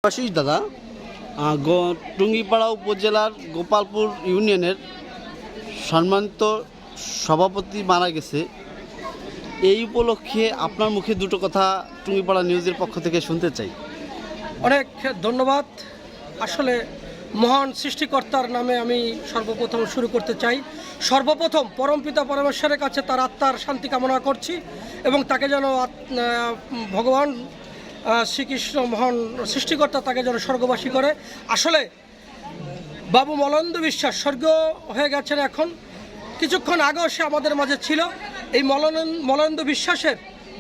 আশিস দাদা, টুঙ্গিপাড়া উপজেলার গোপালপুর ইউনিয়নের সম্মানিত সভাপতি মারা গেছে। এই উপলক্ষে আপনার মুখে দুটো কথা টুঙ্গিপাড়া নিউজের পক্ষ থেকে শুনতে চাই। অনেক ধন্যবাদ। আসলে মহান সৃষ্টিকর্তার নামে আমি সর্বপ্রথম শুরু করতে চাই। সর্বপ্রথম পরমপিতা পরমেশ্বরের কাছে তার আত্মার শান্তি কামনা করছি এবং তাকে যেন ভগবান শ্রীকৃষ্ণ মহান সৃষ্টিকর্তা তাকে যেন স্বর্গবাসী করে। আসলে বাবু মলন্দ বিশ্বাস স্বর্গ হয়ে গেছেন, এখন কিছুক্ষণ আগেও সে আমাদের মাঝে ছিল। এই মলন্দ বিশ্বাসের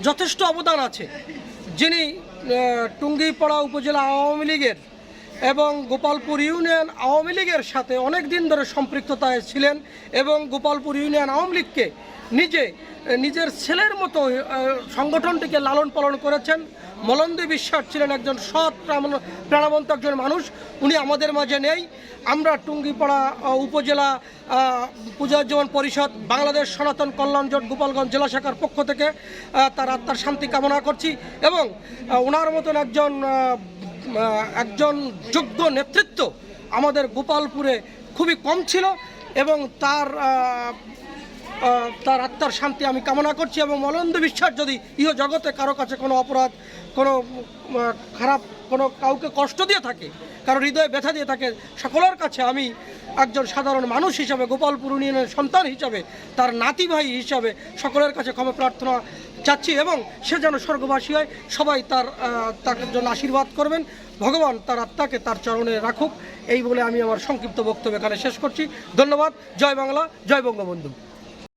যথেষ্ট অবদান আছে, যিনি টুঙ্গিপাড়া উপজেলা আওয়ামী লীগের এবং গোপালপুর ইউনিয়ন আওয়ামী লীগের সাথে অনেক দিন ধরে সম্পৃক্ততায় ছিলেন এবং গোপালপুর ইউনিয়ন আওয়ামী লীগকে নিজের ছেলের মতো সংগঠনটিকে লালন পালন করেছেন। মলন্দ বিশ্বাস ছিলেন একজন সৎ প্রাণবন্ত একজন মানুষ। উনি আমাদের মাঝে নেই। আমরা টুঙ্গিপাড়া উপজেলা পুজোজ্জীবন পরিষদ বাংলাদেশ সনাতন কল্যাণ জোট গোপালগঞ্জ জেলা শাখার পক্ষ থেকে তার আত্মার শান্তি কামনা করছি এবং ওনার মতন একজন যোগ্য নেতৃত্ব আমাদের গোপালপুরে খুবই কম ছিল এবং তার আত্মার শান্তি আমি কামনা করছি। এবং মলন্দ বিশ্বাস যদি ইহ জগতে কারো কাছে কোনো অপরাধ, কোনো খারাপ, কোনো কাউকে কষ্ট দিয়ে থাকে, কারো হৃদয়ে ব্যথা দিয়ে থাকে, সকলের কাছে আমি একজন সাধারণ মানুষ হিসাবে, গোপালপুর ইউনিয়নের সন্তান হিসাবে, তার নাতি ভাই হিসাবে সকলের কাছে ক্ষমা প্রার্থনা চাচ্ছি এবং সে যেন স্বর্গবাসী হয়। সবাই তার জন্য আশীর্বাদ করবেন। ভগবান তার আত্মাকে তার চরণে রাখুক, এই বলে আমি আমার সংক্ষিপ্ত বক্তব্য এখানে শেষ করছি। ধন্যবাদ। জয় বাংলা, জয় বঙ্গবন্ধু।